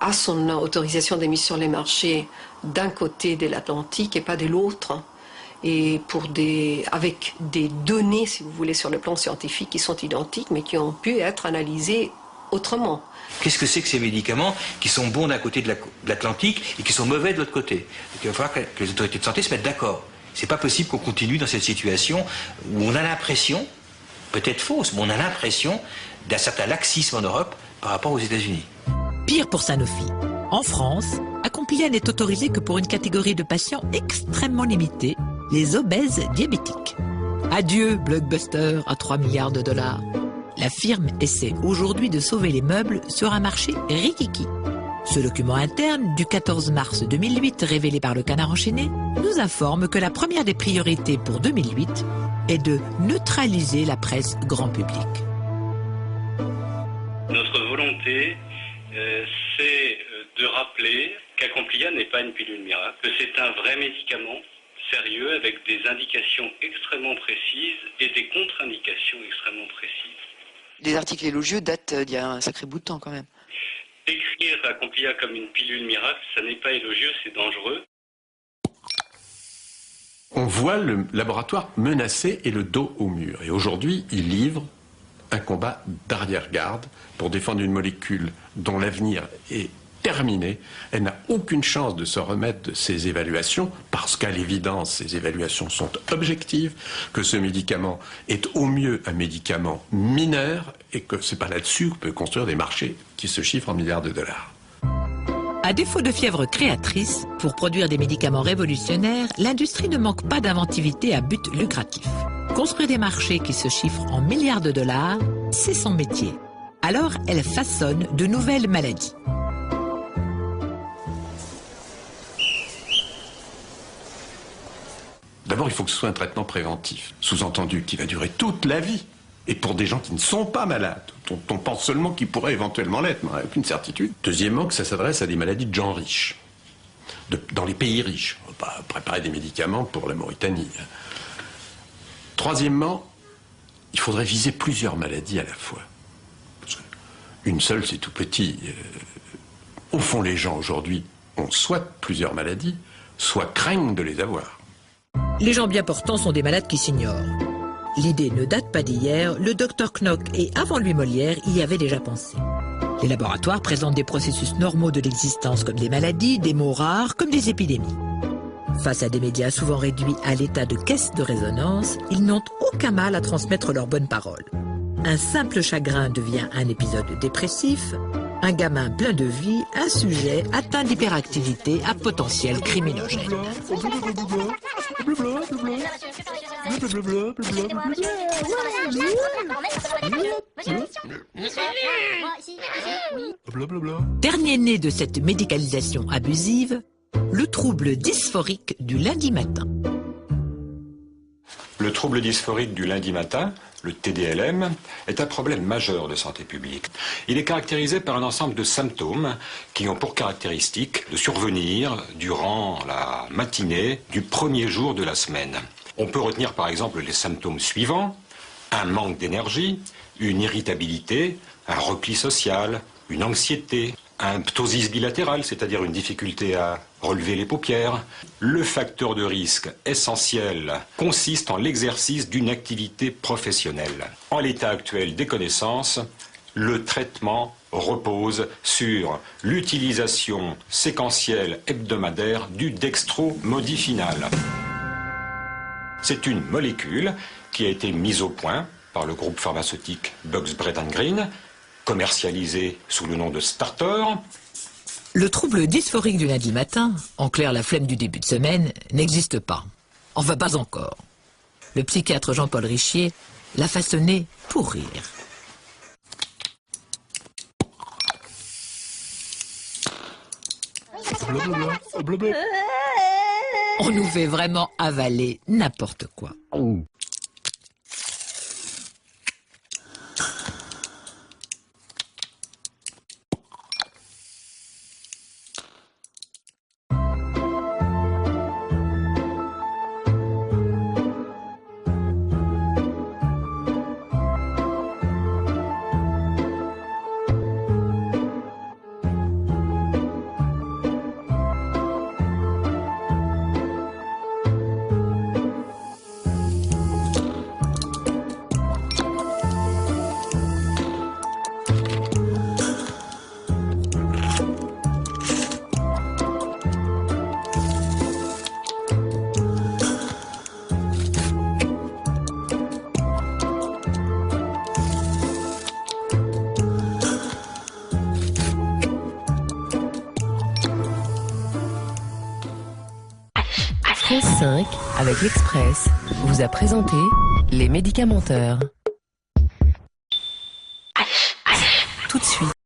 a son autorisation de mise sur les marchés d'un côté de l'Atlantique et pas de l'autre, et avec des données, si vous voulez, sur le plan scientifique qui sont identiques, mais qui ont pu être analysées autrement. Qu'est-ce que c'est que ces médicaments qui sont bons d'un côté de l'Atlantique et qui sont mauvais de l'autre côté? Donc, il va falloir que les autorités de santé se mettent d'accord. C'est pas possible qu'on continue dans cette situation où on a l'impression, peut-être fausse, mais on a l'impression d'un certain laxisme en Europe par rapport aux États-Unis. Pire pour Sanofi. En France, Acomplia n'est autorisé que pour une catégorie de patients extrêmement limitée, les obèses diabétiques. Adieu, blockbuster à 3 milliards de dollars. La firme essaie aujourd'hui de sauver les meubles sur un marché rikiki. Ce document interne du 14 mars 2008, révélé par le Canard enchaîné, nous informe que la première des priorités pour 2008 est de neutraliser la presse grand public. Notre volonté, c'est de rappeler qu'Acomplia n'est pas une pilule miracle, que c'est un vrai médicament sérieux avec des indications extrêmement précises et des contre-indications extrêmement précises. Les articles élogieux datent d'il y a un sacré bout de temps quand même. Décrire Acomplia comme une pilule miracle, ça n'est pas élogieux, c'est dangereux. On voit le laboratoire menacé et le dos au mur. Et aujourd'hui, il livre un combat d'arrière-garde pour défendre une molécule dont l'avenir est terminé. Elle n'a aucune chance de se remettre de ces évaluations parce qu'à l'évidence, ces évaluations sont objectives, que ce médicament est au mieux un médicament mineur et que c'est pas là-dessus qu'on peut construire des marchés qui se chiffrent en milliards de dollars. À défaut de fièvre créatrice, pour produire des médicaments révolutionnaires, l'industrie ne manque pas d'inventivité à but lucratif. Construire des marchés qui se chiffrent en milliards de dollars, c'est son métier. Alors, elle façonne de nouvelles maladies. D'abord, il faut que ce soit un traitement préventif, sous-entendu qui va durer toute la vie Et pour des gens qui ne sont pas malades, dont on pense seulement qu'ils pourraient éventuellement l'être, mais on n'a aucune certitude. Deuxièmement, que ça s'adresse à des maladies de gens riches, dans les pays riches. On ne va pas préparer des médicaments pour la Mauritanie. Troisièmement, il faudrait viser plusieurs maladies à la fois. Une seule, c'est tout petit. Au fond, les gens aujourd'hui ont soit plusieurs maladies, soit craignent de les avoir. Les gens bien portants sont des malades qui s'ignorent. L'idée ne date pas d'hier, le docteur Knock et avant lui Molière y avait déjà pensé. Les laboratoires présentent des processus normaux de l'existence comme des maladies, des maux rares, comme des épidémies. Face à des médias souvent réduits à l'état de caisse de résonance, ils n'ont aucun mal à transmettre leurs bonnes paroles. Un simple chagrin devient un épisode dépressif, un gamin plein de vie, un sujet atteint d'hyperactivité à potentiel criminogène. Dernier né de cette médicalisation abusive, le trouble dysphorique du lundi matin. Le trouble dysphorique du lundi matin, le TDLM, est un problème majeur de santé publique. Il est caractérisé par un ensemble de symptômes qui ont pour caractéristique de survenir durant la matinée du premier jour de la semaine. On peut retenir par exemple les symptômes suivants: un manque d'énergie, une irritabilité, un repli social, une anxiété, un ptosis bilatéral, c'est-à-dire une difficulté à relever les paupières. Le facteur de risque essentiel consiste en l'exercice d'une activité professionnelle. En l'état actuel des connaissances, le traitement repose sur l'utilisation séquentielle hebdomadaire du dextromodifinal. C'est une molécule qui a été mise au point par le groupe pharmaceutique Bugs Bread & Green, commercialisé sous le nom de Starter. Le trouble dysphorique du lundi matin, en clair la flemme du début de semaine, n'existe pas. Enfin, pas encore. Le psychiatre Jean-Paul Richier l'a façonné pour rire. On nous fait vraiment avaler n'importe quoi. France 5, avec l'Express, vous a présenté Les Médicamenteurs. Tout de suite.